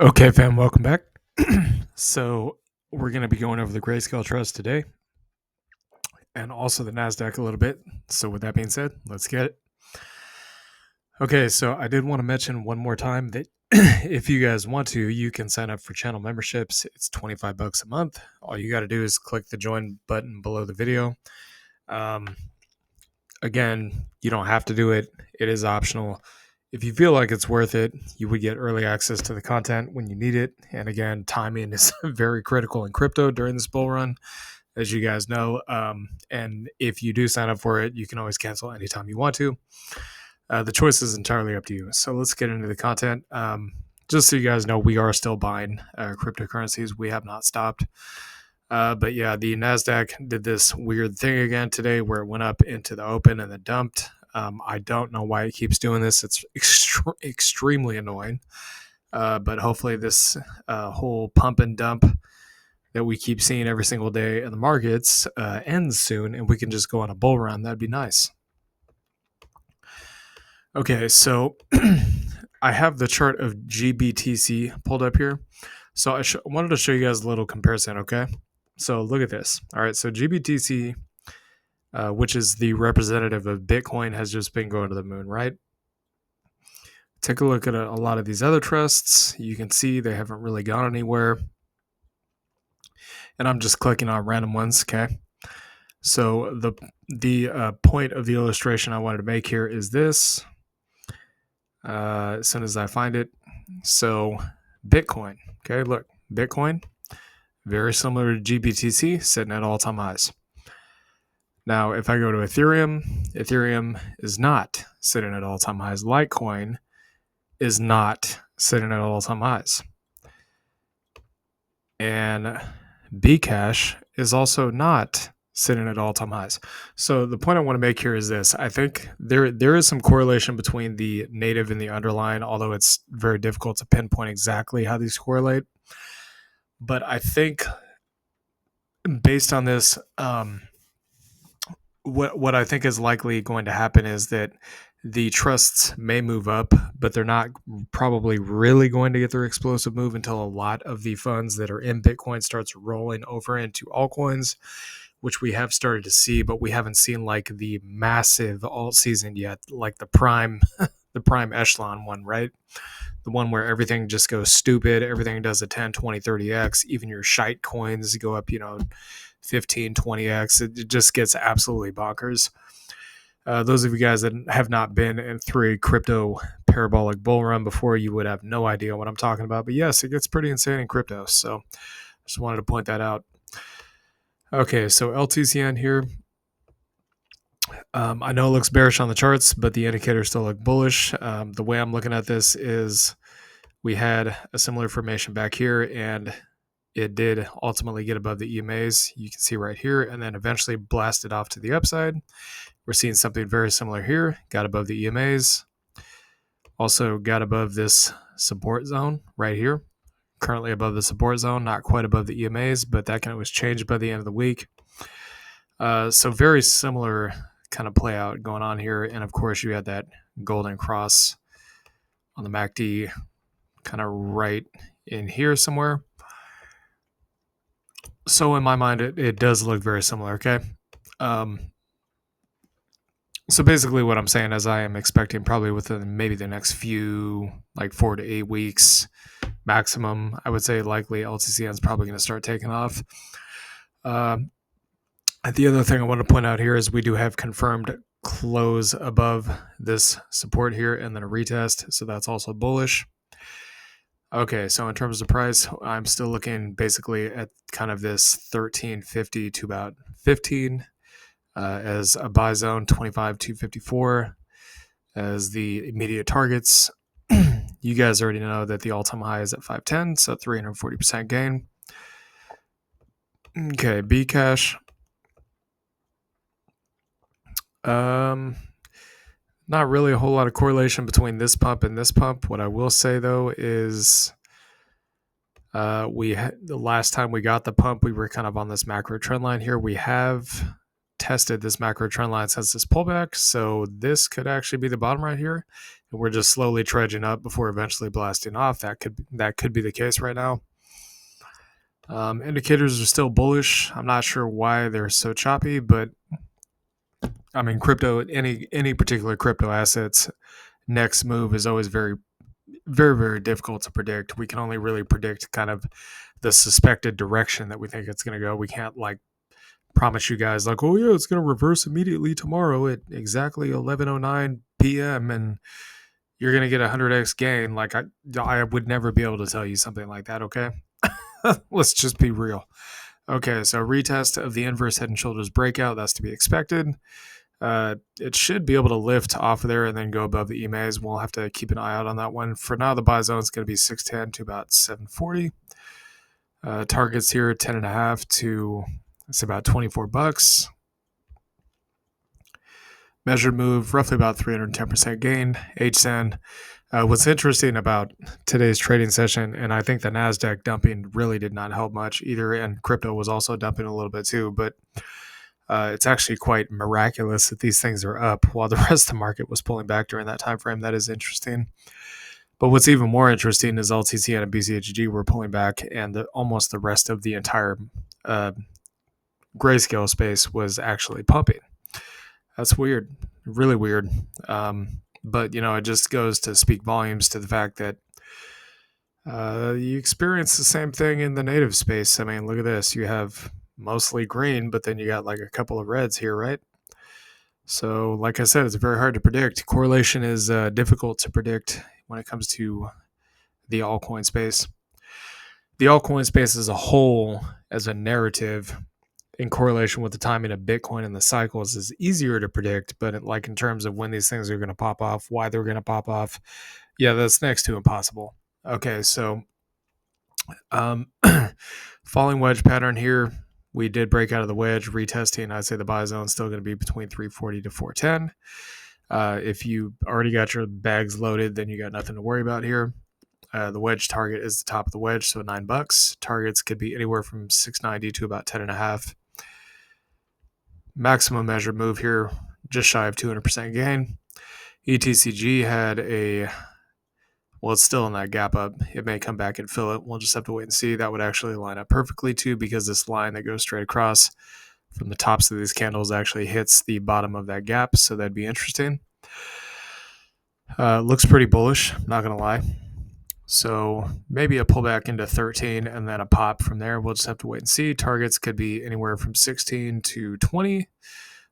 Okay, fam, welcome back. So we're going to be going over the Grayscale Trust today and also the NASDAQ a little bit. So with that being said, let's get it. Okay, so I did want to mention one more time that if you guys want to, you can sign up for channel memberships. It's $25 a month. All you got to do is click the join button below the video. Um, Again, you don't have to do it. It is optional. If you feel like it's worth it, you would get early access to the content when you need it. And again, timing is very critical in crypto during this bull run, as you guys know. And if you do sign up for it, you can always cancel anytime you want to. The choice is entirely up to you. So let's get into the content. Just so you guys know, we are still buying cryptocurrencies. We have not stopped. But yeah, the NASDAQ did this weird thing again today where it went up into the open and then dumped. I don't know why it keeps doing this. It's extremely annoying. But hopefully this whole pump and dump that we keep seeing every single day in the markets ends soon and we can just go on a bull run. That'd be nice. Okay, so I have the chart of GBTC pulled up here. So I wanted to show you guys a little comparison, okay? So look at this. All right, so GBTC, which is the representative of Bitcoin, has just been going to the moon, right? Take a look at a lot of these other trusts. You can see they haven't really gone anywhere. And I'm just clicking on random ones, okay? So the point of the illustration I wanted to make here is this. As soon as I find it. So Bitcoin, okay, look, Bitcoin, very similar to GBTC, sitting at all-time highs. Now, if I go to Ethereum is not sitting at all-time highs. Litecoin is not sitting at all-time highs. And Bcash is also not sitting at all-time highs. So the point I want to make here is this. I think there is some correlation between the native and the underlying, although it's very difficult to pinpoint exactly how these correlate. But I think based on this, what I think is likely going to happen is that the trusts may move up, but they're not probably really going to get their explosive move until a lot of the funds that are in Bitcoin starts rolling over into altcoins, which we have started to see, but we haven't seen like the massive alt season yet, like the prime echelon one, right? The one where everything just goes stupid, everything does a 10, 20, 30x, even your shite coins go up, 15, 20x. It just gets absolutely bonkers. Those of you guys that have not been through a crypto parabolic bull run before, you would have no idea what I'm talking about. But yes, it gets pretty insane in crypto. So just wanted to point that out. Okay, so LTCN here. I know it looks bearish on the charts, but the indicators still look bullish. The way I'm looking at this is we had a similar formation back here, and it did ultimately get above the EMAs. You can see right here, and then eventually blasted off to the upside. We're seeing something very similar here. Got above the EMAs. Also got above this support zone right here. Currently above the support zone, not quite above the EMAs, but that can always change by the end of the week. So very similar kind of play out going on here. And of course, you had that golden cross on the MACD kind of right in here somewhere. So in my mind, it does look very similar, okay? So basically what I'm saying is I am expecting probably within maybe the next few, like 4 to 8 weeks maximum, I would say likely LTCN is probably going to start taking off. The other thing I want to point out here is we do have confirmed close above this support here and then a retest. So that's also bullish. Okay, so in terms of price, I'm still looking basically at kind of this 1350 to about 15 as a buy zone, 25 to 54 as the immediate targets. You guys already know that the all-time high is at 510, so 340% gain. Okay, Bcash. Not really a whole lot of correlation between this pump and this pump. What I will say though is the last time we got the pump, we were kind of on this macro trend line here. We have tested this macro trend line since this pullback, so this could actually be the bottom right here, and we're just slowly trudging up before eventually blasting off. That could be the case right now. Indicators are still bullish. I'm not sure why they're so choppy, but I mean, crypto, any particular crypto assets next move is always very, very, very difficult to predict. We can only really predict kind of the suspected direction that we think it's going to go. We can't like promise you guys like, oh yeah, it's going to reverse immediately tomorrow at exactly 11:09 p.m. and you're going to get a 100x gain. Like I would never be able to tell you something like that. Okay. Let's just be real. Okay, so retest of the inverse head and shoulders breakout. That's to be expected. It should be able to lift off of there and then go above the EMAs. We'll have to keep an eye out on that one. For now, the buy zone is going to be 610 to about 740. Targets here 10.5 to it's about $24. Measured move roughly about 310% gain. HZEN. What's interesting about today's trading session, and I think the NASDAQ dumping really did not help much either, and crypto was also dumping a little bit too, but it's actually quite miraculous that these things are up while the rest of the market was pulling back during that time frame. That is interesting. But what's even more interesting is LTCN and BCHG were pulling back, and almost the rest of the entire grayscale space was actually pumping. That's weird, really weird. But, it just goes to speak volumes to the fact that you experience the same thing in the native space. I mean, look at this. You have mostly green, but then you got like a couple of reds here, right? So, like I said, it's very hard to predict. Correlation is difficult to predict when it comes to the altcoin space. The altcoin space as a whole, as a narrative, in correlation with the timing of Bitcoin and the cycles is easier to predict, but in terms of when these things are going to pop off, why they're going to pop off, yeah, that's next to impossible. Okay, so falling wedge pattern here. We did break out of the wedge, retesting. I'd say the buy zone is still going to be between 340 to 410. If you already got your bags loaded, then you got nothing to worry about here. The wedge target is the top of the wedge, so $9. Targets could be anywhere from 690 to about 10.5. Maximum measured move here, just shy of 200% gain. ETCG had it's still in that gap up. It may come back and fill it. We'll just have to wait and see. That would actually line up perfectly too, because this line that goes straight across from the tops of these candles actually hits the bottom of that gap, so that'd be interesting. Looks pretty bullish, not going to lie. So maybe a pullback into 13 and then a pop from there. We'll just have to wait and see. Targets could be anywhere from 16 to 20.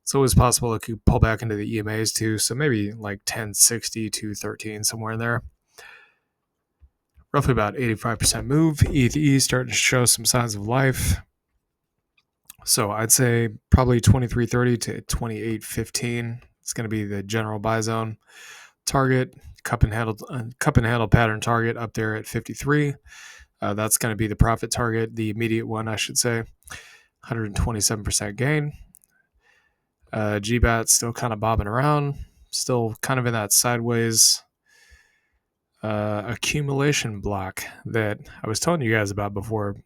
It's always possible it could pull back into the EMAs too. So maybe like 1060 to 13, somewhere in there. Roughly about 85% move. ETH starting to show some signs of life. So I'd say probably 2330 to 2815. It's going to be the general buy zone. Target, cup and handle pattern target up there at 53. That's going to be the profit target, the immediate one, I should say. 127% gain. GBAT still kind of bobbing around, still kind of in that sideways accumulation block that I was telling you guys about before.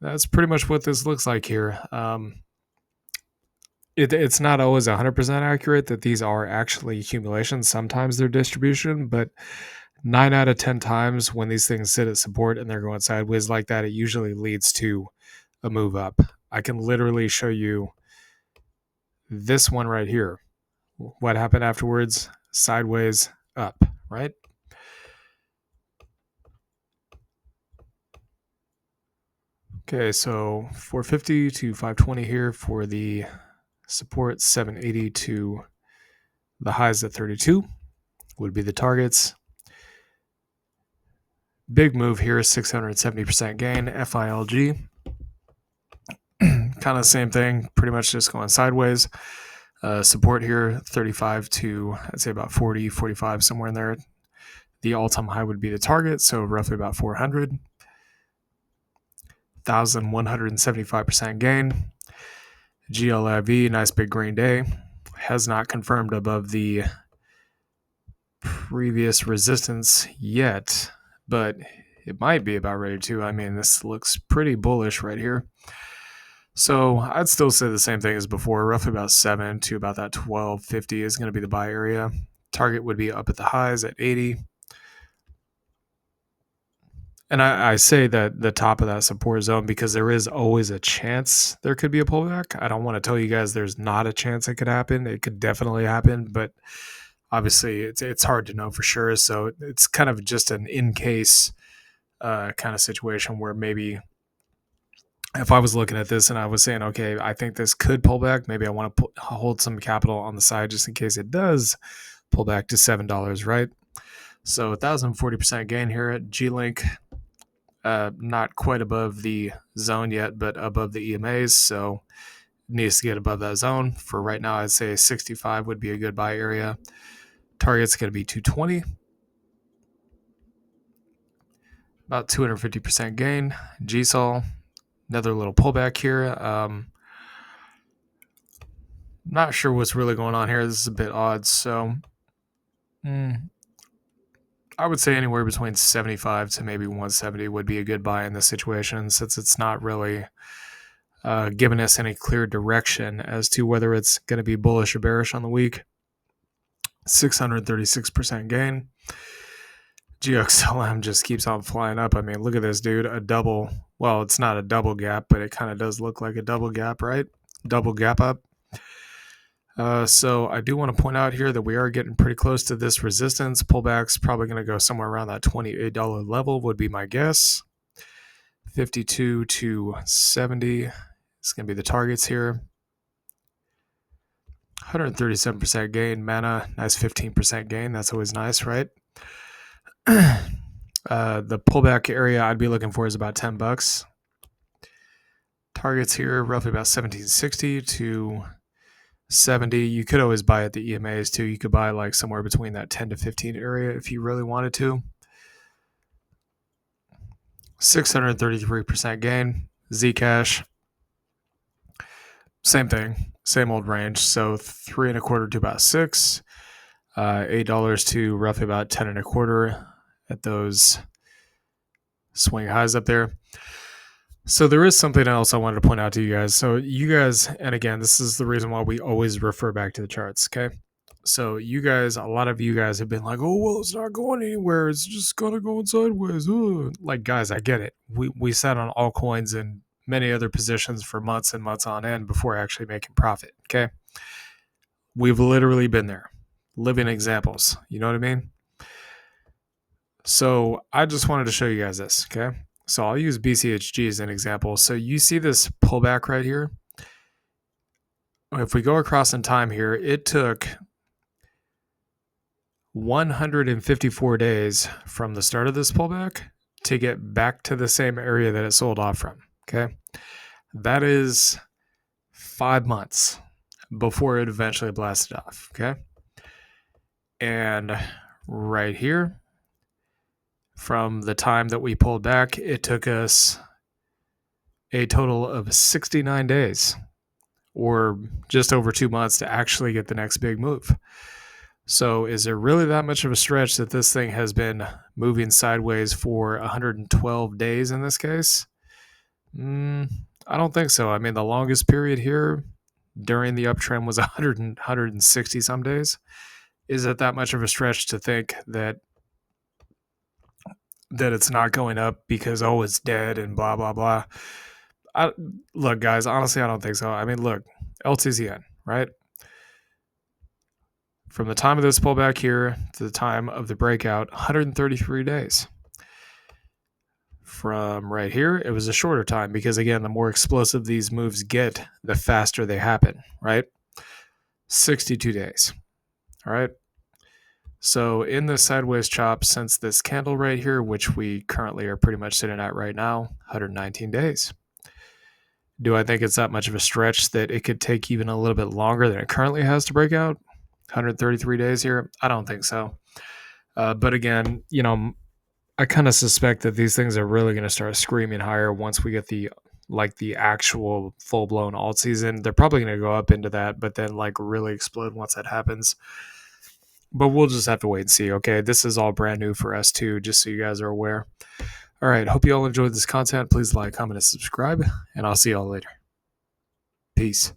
That's pretty much what this looks like here. It's not always 100% accurate that these are actually accumulations. Sometimes they're distribution, but 9 out of 10 times when these things sit at support and they're going sideways like that, it usually leads to a move up. I can literally show you this one right here. What happened afterwards? Sideways up, right? Okay, so 450 to 520 here for the support, 780 to the highs at 32 would be the targets. Big move here, 670% gain, FILG. Kind of the same thing, pretty much just going sideways. Support here, 35 to, I'd say about 40, 45, somewhere in there. The all-time high would be the target, so roughly about 400. 1,175% gain. GLIV, nice big green day. Has not confirmed above the previous resistance yet, but it might be about ready to. I mean, this looks pretty bullish right here. So I'd still say the same thing as before. Roughly about 7 to about that 12.50 is going to be the buy area. Target would be up at the highs at 80. And I say that the top of that support zone because there is always a chance there could be a pullback. I don't want to tell you guys there's not a chance it could happen. It could definitely happen, but obviously it's hard to know for sure. So it's kind of just an in case kind of situation where maybe if I was looking at this and I was saying, okay, I think this could pull back, maybe I want to hold some capital on the side just in case it does pull back to $7, right? So 1,040% gain here at G-Link. Not quite above the zone yet, but above the EMAs, so it needs to get above that zone. For right now, I'd say 65 would be a good buy area. Target's going to be 220. About 250% gain. GSOL, another little pullback here. Not sure what's really going on here. This is a bit odd, so I would say anywhere between 75 to maybe 170 would be a good buy in this situation, since it's not really giving us any clear direction as to whether it's going to be bullish or bearish on the week. 636% gain. GXLM just keeps on flying up. I mean, look at this, dude. A double. Well, it's not a double gap, but it kind of does look like a double gap, right? Double gap up. So I do want to point out here that we are getting pretty close to this resistance. Pullback's probably going to go somewhere around that $28 level would be my guess. 52 to 70 is going to be the targets here. 137% gain. Mana, nice 15% gain. That's always nice, right? The pullback area I'd be looking for is about $10. Targets here roughly about 1760 to 70. You could always buy at the EMAs too. You could buy like somewhere between that 10 to 15 area if you really wanted to. 633% gain. Zcash, same thing, same old range. So 3.25 to about 6, $8 to roughly about 10.25 at those swing highs up there. So there is something else I wanted to point out to you guys. So you guys, and again, this is the reason why we always refer back to the charts, okay? So you guys, a lot of you guys have been like, oh, well, it's not going anywhere. It's just going to go sideways. Ugh. Like, guys, I get it. We sat on altcoins and many other positions for months and months on end before actually making profit, okay? We've literally been there. Living examples. You know what I mean? So I just wanted to show you guys this, okay? So I'll use BCHG as an example. So you see this pullback right here? If we go across in time here, it took 154 days from the start of this pullback to get back to the same area that it sold off from, okay? That is 5 months before it eventually blasted off, okay? And right here, from the time that we pulled back, it took us a total of 69 days, or just over 2 months, to actually get the next big move. So is it really that much of a stretch that this thing has been moving sideways for 112 days in this case? I don't think so. I mean, the longest period here during the uptrend was 160 some days. Is it that much of a stretch to think that it's not going up because, oh, it's dead and blah, blah, blah? Look, guys, honestly, I don't think so. I mean, look, LTCN, right? From the time of this pullback here to the time of the breakout, 133 days. From right here, it was a shorter time because, again, the more explosive these moves get, the faster they happen, right? 62 days, all right? So in the sideways chop since this candle right here, which we currently are pretty much sitting at right now, 119 days. Do I think it's that much of a stretch that it could take even a little bit longer than it currently has to break out? 133 days here? I don't think so. But again, you know, I kind of suspect that these things are really going to start screaming higher once we get the actual full-blown alt season. They're probably going to go up into that, but then like really explode once that happens. But we'll just have to wait and see, okay? This is all brand new for us too, just so you guys are aware. All right, hope you all enjoyed this content. Please like, comment, and subscribe, and I'll see you all later. Peace.